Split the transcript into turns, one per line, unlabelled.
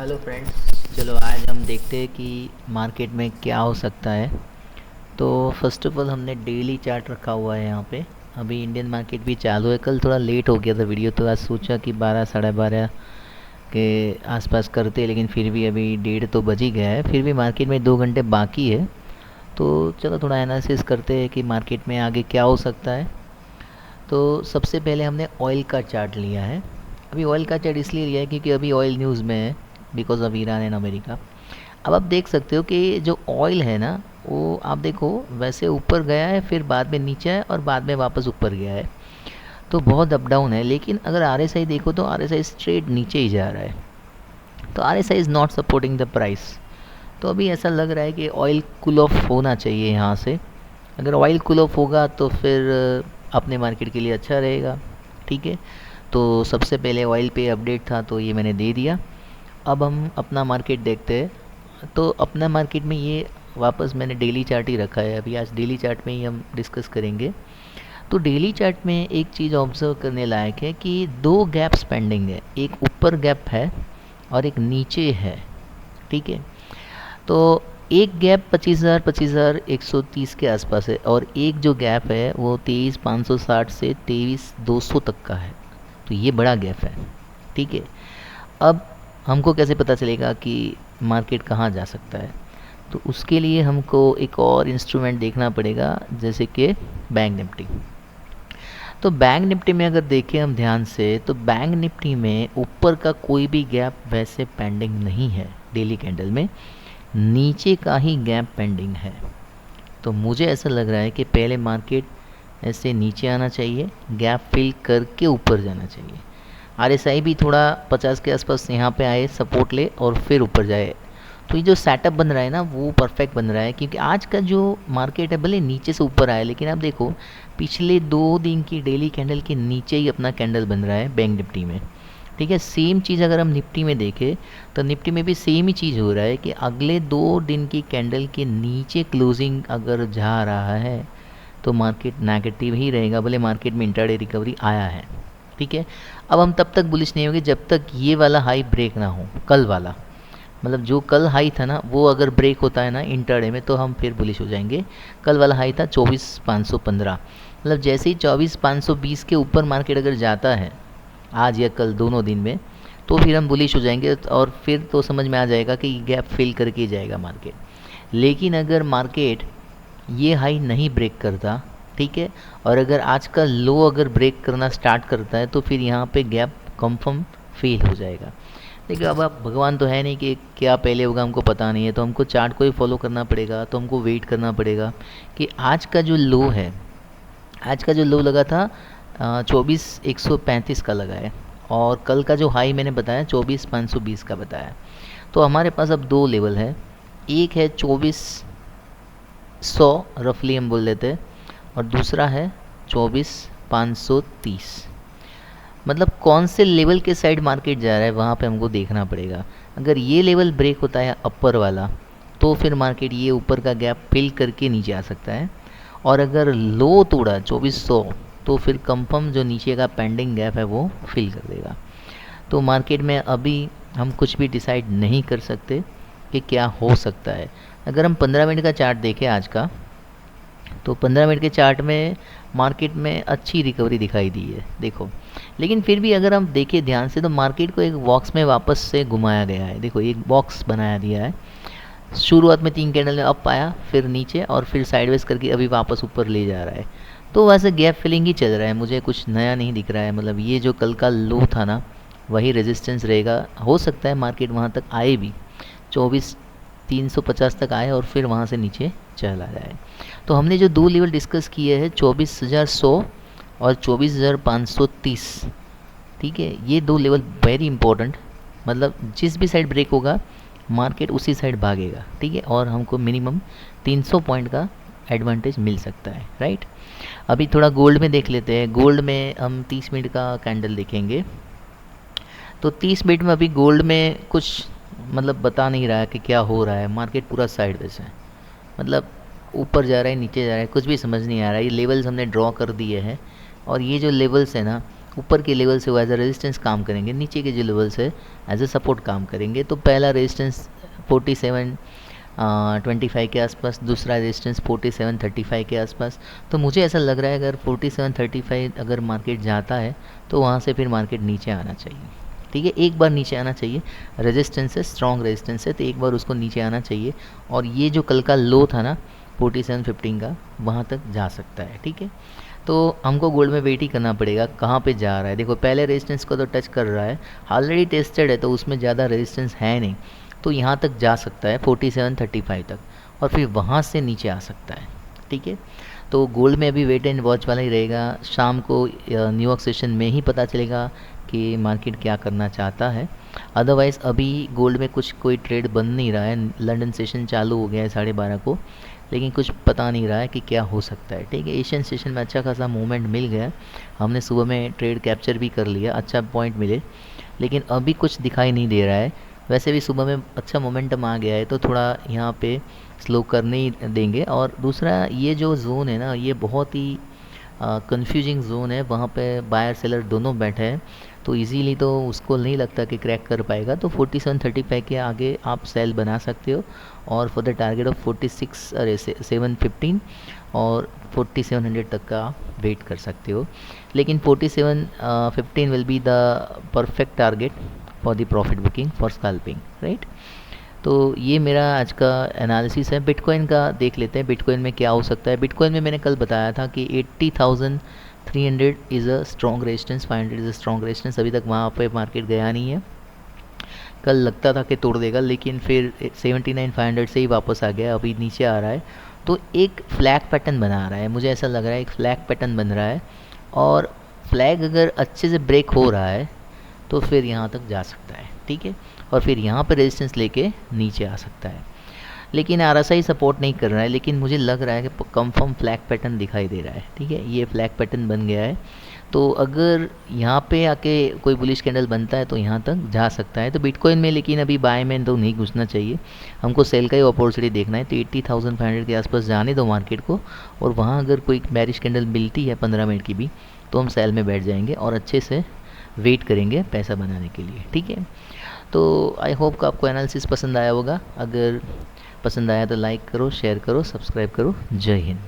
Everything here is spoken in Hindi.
हेलो फ्रेंड्स, चलो आज हम देखते हैं कि मार्केट में क्या हो सकता है। तो फर्स्ट ऑफ ऑल हमने डेली चार्ट रखा हुआ है यहाँ पे। अभी इंडियन मार्केट भी चालू है। कल थोड़ा लेट हो गया था वीडियो, तो आज सोचा कि 12 साढ़े 12 के आसपास करते, लेकिन फिर भी अभी 1:30 तो बज ही गया है। फिर भी मार्केट में 2 घंटे बाकी है, तो चलो थोड़ा एनालिसिस करते हैं कि मार्केट में आगे क्या हो सकता है। तो सबसे पहले हमने ऑयल का चार्ट लिया है। अभी ऑयल का चार्ट इसलिए लिया है क्योंकि अभी ऑयल न्यूज़ में है, because of Iran and America. अब आप देख सकते हो कि जो ऑयल है ना, वो आप देखो वैसे ऊपर गया है, फिर बाद में नीचे है और बाद में वापस ऊपर गया है। तो बहुत अप डाउन है। लेकिन अगर आरएसआई देखो तो आरएसआई स्ट्रेट नीचे ही जा रहा है। तो RSI is not supporting the price. तो अभी ऐसा लग रहा है कि ऑयल कूल ऑफ होना चाहिए यहाँ से। अगर ऑयल कूल ऑफ होगा तो फिर अपने मार्केट के लिए अच्छा रहेगा। ठीक है, तो सबसे पहले ऑयल पे अपडेट था, तो ये मैंने दे दिया। अब हम अपना मार्केट देखते हैं। तो अपना मार्केट में ये वापस मैंने डेली चार्ट ही रखा है। अभी आज डेली चार्ट में ही हम डिस्कस करेंगे। तो डेली चार्ट में एक चीज़ ऑब्जर्व करने लायक है कि दो गैप्स पेंडिंग है। एक ऊपर गैप है और एक नीचे है। ठीक है, तो एक गैप 25,130 के आसपास है और एक जो गैप है वो 23,560 से 23,200 तक का है। तो ये बड़ा गैप है। ठीक है, अब हमको कैसे पता चलेगा कि मार्केट कहाँ जा सकता है? तो उसके लिए हमको एक और इंस्ट्रूमेंट देखना पड़ेगा, जैसे कि बैंक निफ्टी। तो बैंक निफ्टी में अगर देखें हम ध्यान से, तो बैंक निफ्टी में ऊपर का कोई भी गैप वैसे पेंडिंग नहीं है। डेली कैंडल में नीचे का ही गैप पेंडिंग है। तो मुझे ऐसा लग रहा है कि पहले मार्केट ऐसे नीचे आना चाहिए, गैप फिल करके ऊपर जाना चाहिए। आरएसआई भी थोड़ा 50 के आसपास यहाँ पे आए, सपोर्ट ले और फिर ऊपर जाए। तो ये जो सेटअप बन रहा है ना, वो परफेक्ट बन रहा है। क्योंकि आज का जो मार्केट है भले नीचे से ऊपर आया, लेकिन आप देखो पिछले 2 दिन की डेली कैंडल के नीचे ही अपना कैंडल बन रहा है बैंक निफ्टी में। ठीक है, सेम चीज़ अगर हम निफ्टी में देखें तो निफ्टी में भी सेम ही चीज़ हो रहा है कि अगले 2 दिन की कैंडल के नीचे क्लोजिंग अगर जा रहा है तो मार्केट नेगेटिव ही रहेगा, भले मार्केट में इंट्राडे रिकवरी आया है। ठीक है, अब हम तब तक बुलिश नहीं होंगे जब तक ये वाला हाई ब्रेक ना हो, कल वाला। मतलब जो कल हाई था ना, वो अगर ब्रेक होता है ना इंट्राडे में, तो हम फिर बुलिश हो जाएंगे। कल वाला हाई था 24,515। मतलब जैसे ही 24,520 के ऊपर मार्केट अगर जाता है आज या कल दोनों दिन में, तो फिर हम बुलिश हो जाएंगे और फिर तो समझ में आ जाएगा कि गैप फिल करके जाएगा मार्केट। लेकिन अगर मार्केट ये हाई नहीं ब्रेक करता, ठीक है, और अगर आज का लो अगर ब्रेक करना स्टार्ट करता है, तो फिर यहाँ पे गैप कंफर्म फेल हो जाएगा। देखिए, अब आप भगवान तो है नहीं कि क्या पहले होगा हमको पता नहीं है, तो हमको चार्ट को ही फॉलो करना पड़ेगा। तो हमको वेट करना पड़ेगा कि आज का जो लो है, आज का जो लो लगा था 24,135 का लगा है, और कल का जो हाई मैंने बताया 24,520 का बताया। तो हमारे पास अब दो लेवल है। एक है 24,100 रफली हम बोल लेते हैं, और दूसरा है 24,530। मतलब कौन से लेवल के साइड मार्केट जा रहा है वहाँ पे हमको देखना पड़ेगा। अगर ये लेवल ब्रेक होता है अपर वाला, तो फिर मार्केट ये ऊपर का गैप फिल करके नीचे आ सकता है। और अगर लो तोड़ा 2400, तो फिर कंफर्म जो नीचे का पेंडिंग गैप है वो फिल कर देगा। तो मार्केट में अभी हम कुछ भी डिसाइड नहीं कर सकते कि क्या हो सकता है। अगर हम 15 मिनट का चार्ट देखें आज का, तो 15 मिनट के चार्ट में मार्केट में अच्छी रिकवरी दिखाई दी है, देखो। लेकिन फिर भी अगर हम देखें ध्यान से, तो मार्केट को एक बॉक्स में वापस से घुमाया गया है। देखो, एक बॉक्स बनाया दिया है। शुरुआत में 3 कैंडल में अप आया, फिर नीचे, और फिर साइडवेज करके अभी वापस ऊपर ले जा रहा है। तो वैसे गैप फिलिंग ही चल रहा है, मुझे कुछ नया नहीं दिख रहा है। मतलब ये जो कल का लो था ना, वही रेजिस्टेंस रहेगा। हो सकता है मार्केट वहाँ तक आए भी, 24,350 तक आए और फिर वहाँ से नीचे चला जाए। तो हमने जो दो लेवल डिस्कस किए हैं 24,100 और 24,530, ठीक है, ये दो लेवल वेरी इंपॉर्टेंट। मतलब जिस भी साइड ब्रेक होगा मार्केट उसी साइड भागेगा। ठीक है, और हमको मिनिमम 300 पॉइंट का एडवांटेज मिल सकता है, राइट। अभी थोड़ा गोल्ड में देख लेते हैं। गोल्ड में हम 30 मिनट का कैंडल देखेंगे। तो 30 मिनट में अभी गोल्ड में कुछ मतलब बता नहीं रहा है कि क्या हो रहा है। मार्केट पूरा साइडवेज है, मतलब ऊपर जा रहा है नीचे जा रहा है, कुछ भी समझ नहीं आ रहा है। ये लेवल्स हमने ड्रॉ कर दिए हैं, और ये जो लेवल्स है ना, ऊपर के लेवल से वो एज अ रेजिस्टेंस काम करेंगे, नीचे के जो लेवल्स है एज अ सपोर्ट काम करेंगे। तो पहला रेजिस्टेंस 4725 के आसपास, दूसरा रेजिस्टेंस 4735 के आसपास। तो मुझे ऐसा लग रहा है अगर 4735 अगर मार्केट जाता है तो वहाँ से फिर मार्केट नीचे आना चाहिए। ठीक है, एक बार नीचे आना चाहिए, रेजिस्टेंस है, स्ट्रॉन्ग रेजिस्टेंस है, तो एक बार उसको नीचे आना चाहिए। और ये जो कल का लो था ना 4715 का, वहाँ तक जा सकता है। ठीक है, तो हमको गोल्ड में वेट ही करना पड़ेगा कहाँ पे जा रहा है। देखो पहले रेजिस्टेंस को तो टच कर रहा है, ऑलरेडी टेस्टेड है, तो उसमें ज़्यादा रेजिस्टेंस है नहीं, तो यहाँ तक जा सकता है 4735 तक, और फिर वहाँ से नीचे आ सकता है। ठीक है, तो गोल्ड में अभी वेट एंड वॉच वाला ही रहेगा। शाम को न्यूयॉर्क सेशन में ही पता चलेगा कि मार्केट क्या करना चाहता है। अदरवाइज़ अभी गोल्ड में कुछ कोई ट्रेड बन नहीं रहा है। लंदन सेशन चालू हो गया है 12:30 को, लेकिन कुछ पता नहीं रहा है कि क्या हो सकता है। ठीक है, एशियन सेशन में अच्छा खासा मूवमेंट मिल गया, हमने सुबह में ट्रेड कैप्चर भी कर लिया, अच्छा पॉइंट मिले, लेकिन अभी कुछ दिखाई नहीं दे रहा है। वैसे भी सुबह में अच्छा मोमेंटम आ गया है, तो थोड़ा यहाँ पे स्लो करने ही देंगे। और दूसरा ये जो जोन है ना, ये बहुत ही कंफ्यूजिंग जोन है, वहाँ पे बायर सेलर दोनों बैठे हैं, तो इजीली तो उसको नहीं लगता कि क्रैक कर पाएगा। तो 4735 के आगे आप सेल बना सकते हो, और फॉर द टारगेट ऑफ 715 और 4700 तक का आप वेट कर सकते हो। लेकिन 4715 will be the perfect target for the profit booking for scalping, right. तो ये मेरा आज का एनालिसिस है। बिटकॉइन का देख लेते हैं, बिटकॉइन में क्या हो सकता है। बिटकॉइन में मैंने कल बताया था कि 80,300 is a strong resistance, 500 is a strong resistance. अभी तक वहाँ पे मार्केट गया नहीं है, कल लगता था कि तोड़ देगा, लेकिन फिर 79,500 से ही वापस आ गया, अभी नीचे आ रहा है। तो एक फ्लैग पैटर्न बना रहा है, मुझे ऐसा लग रहा है एक फ्लैग पैटर्न बन रहा है, और फ्लैग अगर अच्छे से ब्रेक हो रहा है तो फिर यहाँ तक जा सकता है। ठीक है, और फिर यहाँ पर रेजिस्टेंस लेके नीचे आ सकता है। लेकिन आरएसआई सपोर्ट नहीं कर रहा है, लेकिन मुझे लग रहा है कि कंफर्म फ्लैग पैटर्न दिखाई दे रहा है। ठीक है, ये फ्लैग पैटर्न बन गया है, तो अगर यहाँ पे आके कोई बुलिश कैंडल बनता है तो यहाँ तक जा सकता है। तो बिटकॉइन में लेकिन अभी बाय में तो नहीं घुसना चाहिए, हमको सेल का ही अपॉर्चुनिटी देखना है। तो 80,500 के आसपास जाने दो मार्केट को, और वहाँ अगर कोई बैरिश कैंडल मिलती है 15 मिनट की भी, तो हम सेल में बैठ जाएंगे और अच्छे से वेट करेंगे पैसा बनाने के लिए। ठीक है, तो आई होप कि आपको एनालिसिस पसंद आया होगा। अगर पसंद आया तो लाइक करो, शेयर करो, सब्सक्राइब करो। जय हिंद।